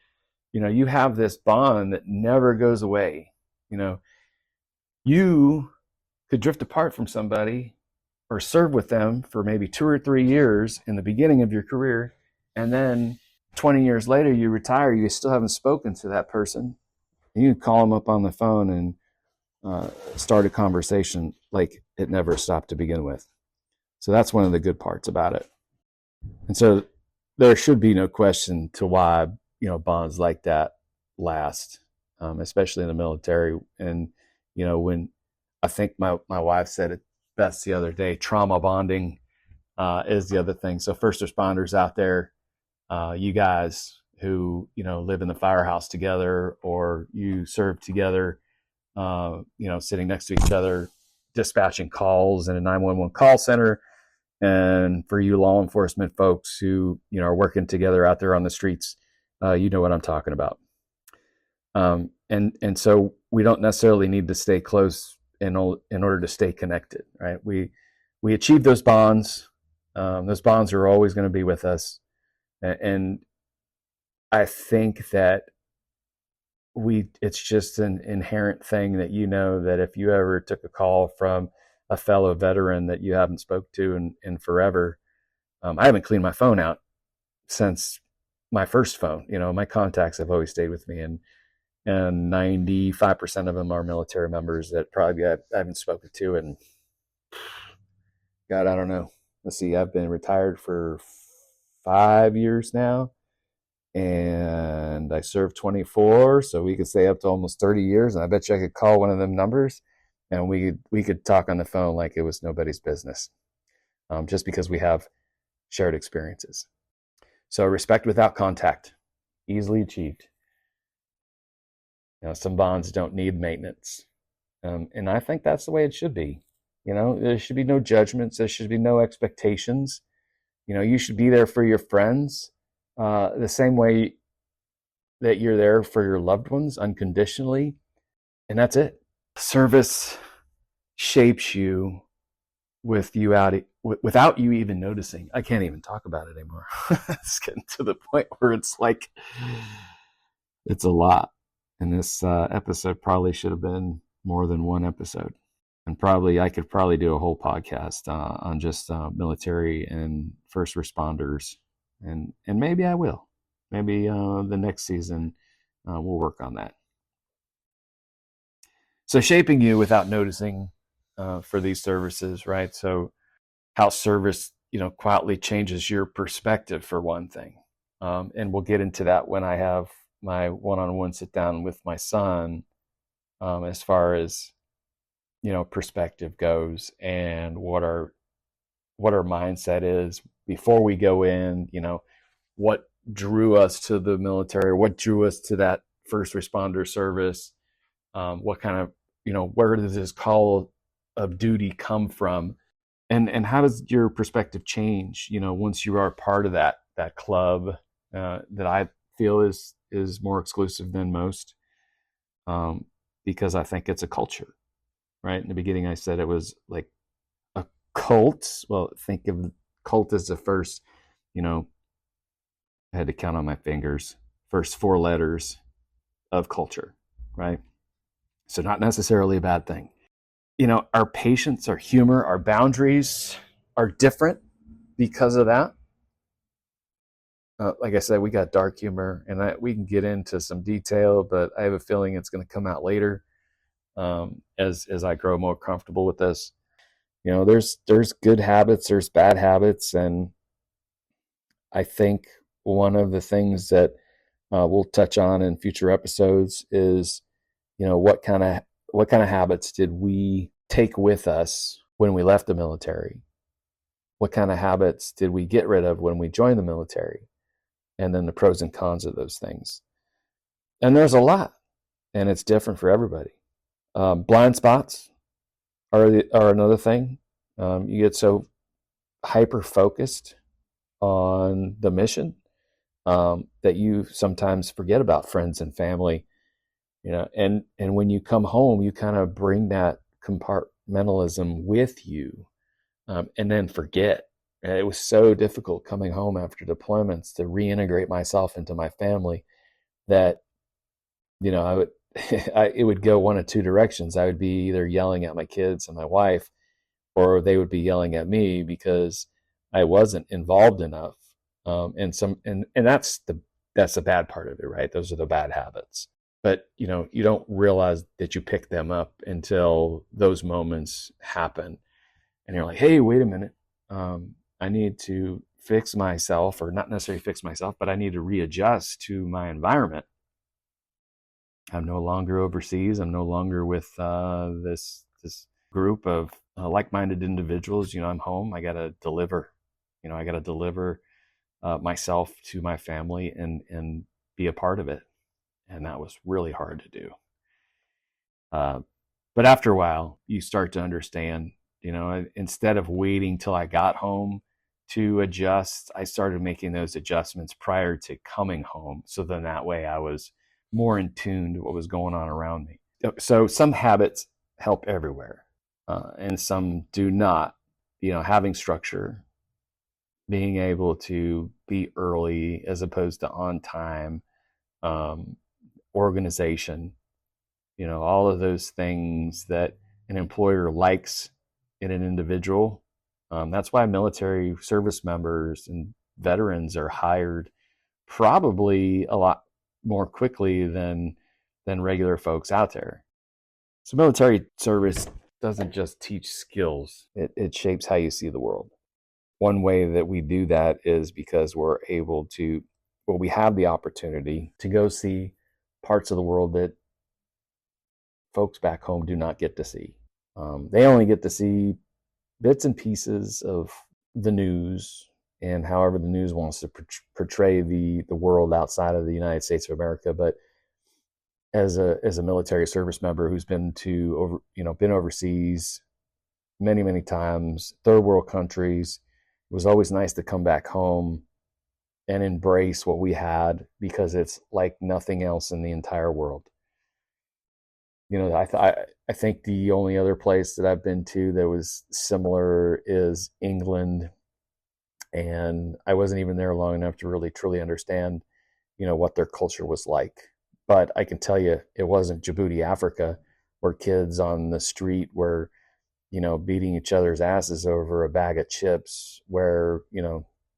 A: You have this bond that never goes away. You could drift apart from somebody or serve with them for maybe 2 or 3 years in the beginning of your career, and then 20 years later you retire, you still haven't spoken to that person. You can call them up on the phone and start a conversation like it never stopped to begin with. So that's one of the good parts about it. And so there should be no question to why, bonds like that last, especially in the military. And, when I think my wife said it best the other day, trauma bonding is the other thing. So first responders out there, you guys who, live in the firehouse together, or you serve together, sitting next to each other, dispatching calls in a 911 call center. And for you law enforcement folks who, are working together out there on the streets, you know what I'm talking about. And so we don't necessarily need to stay close in order to stay connected, right? We achieve those bonds. Those bonds are always going to be with us. And I think that it's just an inherent thing that, that if you ever took a call from a fellow veteran that you haven't spoke to in forever, I haven't cleaned my phone out since my first phone. My contacts have always stayed with me, and 95% of them are military members that probably I haven't spoken to. And God, I don't know. Let's see, I've been retired for 5 years now, and I served 24, so we could say up to almost 30 years. And I bet you I could call one of them numbers and we could talk on the phone like it was nobody's business, just because we have shared experiences. So respect without contact, easily achieved. Some bonds don't need maintenance, and I think that's the way it should be. There should be no judgments. There should be no expectations. You should be there for your friends, the same way that you're there for your loved ones unconditionally, and that's it. Service shapes you without you even noticing. I can't even talk about it anymore. It's getting to the point where it's like it's a lot, and this episode probably should have been more than one episode, and I could probably do a whole podcast on just military and first responders, and maybe I will. Maybe the next season we'll work on that. So shaping you without noticing for these services, right? So how service, quietly changes your perspective for one thing. And we'll get into that when I have my one-on-one sit down with my son, as far as, perspective goes, and what our mindset is before we go in, what drew us to the military, what drew us to that first responder service, what kind of, where does this call of duty come from? And how does your perspective change, once you are part of that club that I feel is more exclusive than most, because I think it's a culture, right? In the beginning, I said it was like a cult. Well, think of cult as the first, I had to count on my fingers, first 4 letters of culture, right? So not necessarily a bad thing. Our patience, our humor, our boundaries are different because of that. Like I said, we got dark humor, and we can get into some detail, but I have a feeling it's going to come out later, as I grow more comfortable with this. There's good habits, there's bad habits, and I think one of the things that we'll touch on in future episodes is, what kind of habits did we take with us when we left the military? What kind of habits did we get rid of when we joined the military? And then the pros and cons of those things. And there's a lot, and it's different for everybody. Blind spots are another thing. You get so hyper focused on the mission that you sometimes forget about friends and family. And when you come home, you kind of bring that compartmentalism with you, and then forget. It was so difficult coming home after deployments to reintegrate myself into my family that, I would, it would go one of two directions. I would be either yelling at my kids and my wife, or they would be yelling at me because I wasn't involved enough. And that's the bad part of it, right? Those are the bad habits. But, you don't realize that you pick them up until those moments happen. And you're like, hey, wait a minute. I need to fix myself, or not necessarily fix myself, but I need to readjust to my environment. I'm no longer overseas. I'm no longer with this group of like-minded individuals. I'm home. I got to deliver. I got to deliver myself to my family and be a part of it. And that was really hard to do. But after a while, you start to understand. Instead of waiting till I got home to adjust, I started making those adjustments prior to coming home. So then that way I was more in tune to what was going on around me. So some habits help everywhere, and some do not. Having structure, being able to be early as opposed to on time, organization, all of those things that an employer likes in an individual. That's why military service members and veterans are hired probably a lot more quickly than regular folks out there. So military service doesn't just teach skills, it shapes how you see the world. One way that we do that is because we have the opportunity to go see parts of the world that folks back home do not get to see. They only get to see bits and pieces of the news and however the news wants to portray the world outside of the United States of America. But as a military service member who's been overseas many times, third world countries, it was always nice to come back home and embrace what we had, because it's like nothing else in the entire world. I think the only other place that I've been to that was similar is England, and I wasn't even there long enough to really truly understand, what their culture was like. But I can tell you, it wasn't Djibouti, Africa, where kids on the street were, beating each other's asses over a bag of chips, where,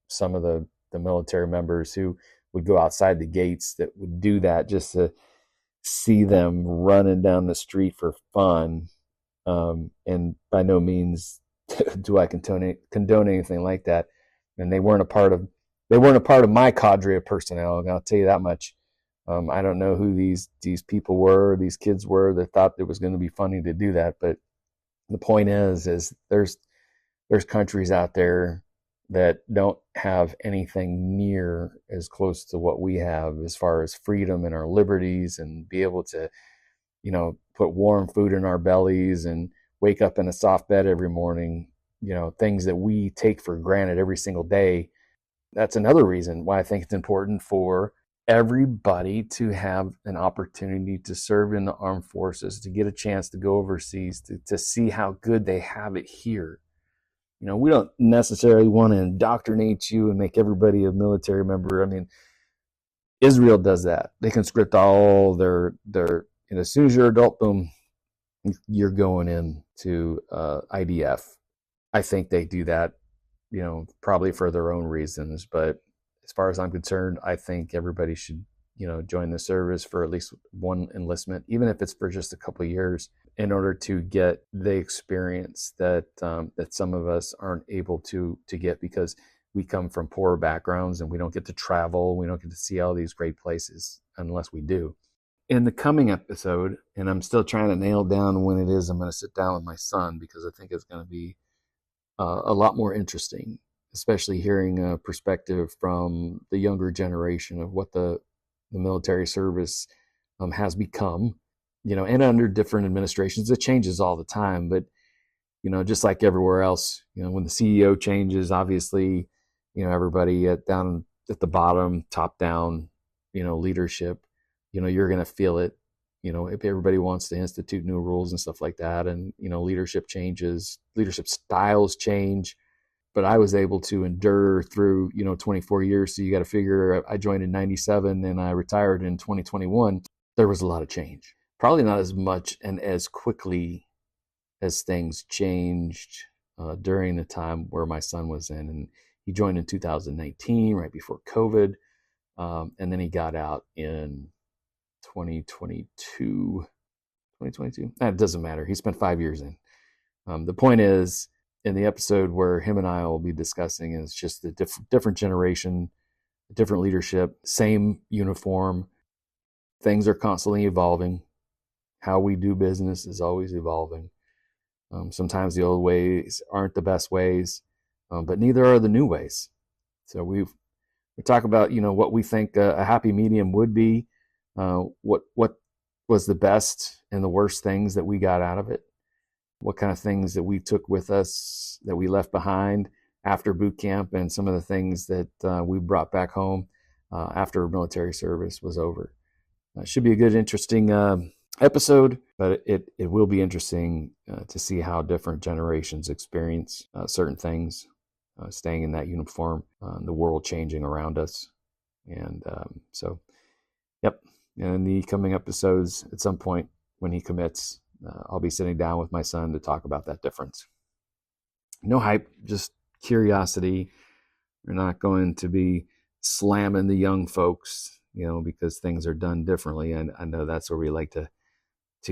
A: some of the military members who would go outside the gates that would do that just to see them running down the street for fun. And by no means do I condone anything like that. And they weren't a part of my cadre of personnel. I'll tell you that much. I don't know who these people were, these kids were, that thought it was going to be funny to do that. But the point is there's countries out there that don't have anything near as close to what we have as far as freedom and our liberties, and be able to, put warm food in our bellies and wake up in a soft bed every morning, things that we take for granted every single day. That's another reason why I think it's important for everybody to have an opportunity to serve in the armed forces, to get a chance to go overseas, to see how good they have it here. We don't necessarily want to indoctrinate you and make everybody a military member. I mean, Israel does that. They conscript all their and as soon as you're an adult, boom, you're going into IDF. I think they do that, probably for their own reasons. But as far as I'm concerned, I think everybody should, join the service for at least one enlistment, even if it's for just a couple of years, in order to get the experience that some of us aren't able to get, because we come from poor backgrounds and we don't get to travel. We don't get to see all these great places unless we do. In the coming episode, and I'm still trying to nail down when it is, I'm going to sit down with my son, because I think it's going to be a lot more interesting, especially hearing a perspective from the younger generation of what the military service has become, and under different administrations. It changes all the time, but, just like everywhere else, when the CEO changes, obviously, everybody down at the bottom, top down, leadership, you're going to feel it. If everybody wants to institute new rules and stuff like that, and, leadership changes, leadership styles change. But I was able to endure through, 24 years. So you got to figure, I joined in 97 and I retired in 2021. There was a lot of change. Probably not as much and as quickly as things changed during the time where my son was in. And he joined in 2019, right before COVID. And then he got out in 2022. It doesn't matter. He spent 5 years in. The point is, in the episode where him and I will be discussing, is just the different generation, different leadership, same uniform. Things are constantly evolving. How we do business is always evolving. Sometimes the old ways aren't the best ways, but neither are the new ways. So we talk about, what we think a happy medium would be, what was the best and the worst things that we got out of it, what kind of things that we took with us that we left behind after boot camp, and some of the things that we brought back home after military service was over. Should be a good, interesting episode, but it will be interesting to see how different generations experience certain things, staying in that uniform, the world changing around us. And so, yep. And in the coming episodes, at some point when he commits, I'll be sitting down with my son to talk about that difference. No hype, just curiosity. We're not going to be slamming the young folks, because things are done differently. And I know that's where we like to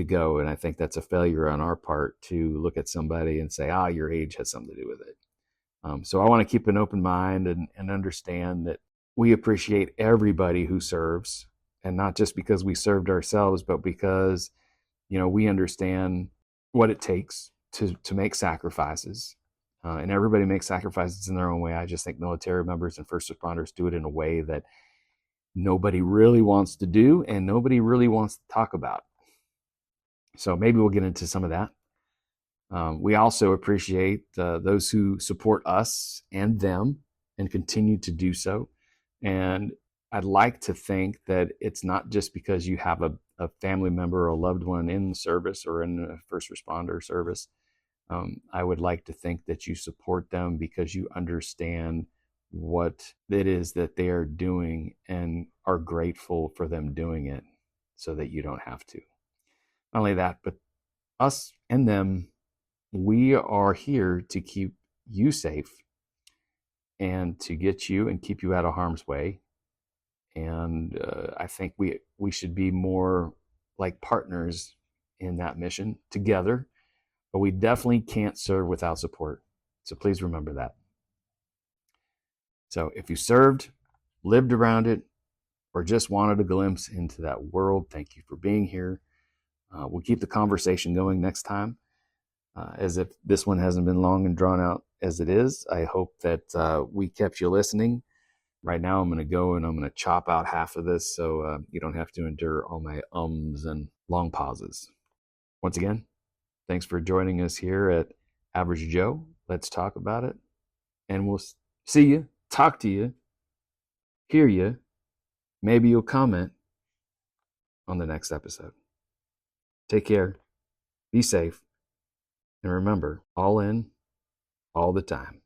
A: go. And I think that's a failure on our part to look at somebody and say, your age has something to do with it. So I want to keep an open mind and understand that we appreciate everybody who serves, and not just because we served ourselves, but because we understand what it takes to make sacrifices. And everybody makes sacrifices in their own way. I just think military members and first responders do it in a way that nobody really wants to do and nobody really wants to talk about. So maybe we'll get into some of that. We also appreciate those who support us and them and continue to do so. And I'd like to think that it's not just because you have a family member or a loved one in the service or in the first responder service. I would like to think that you support them because you understand what it is that they are doing and are grateful for them doing it so that you don't have to. Not only that, but us and them, we are here to keep you safe and to get you and keep you out of harm's way. And I think we should be more like partners in that mission together, but we definitely can't serve without support. So please remember that. So if you served, lived around it, or just wanted a glimpse into that world, thank you for being here. We'll keep the conversation going next time. As if this one hasn't been long and drawn out as it is, I hope that we kept you listening. Right now, I'm going to go and I'm going to chop out half of this so you don't have to endure all my ums and long pauses. Once again, thanks for joining us here at Average Joe. Let's talk about it. And we'll see you, talk to you, hear you. Maybe you'll comment on the next episode. Take care. Be safe. And remember, all in, all the time.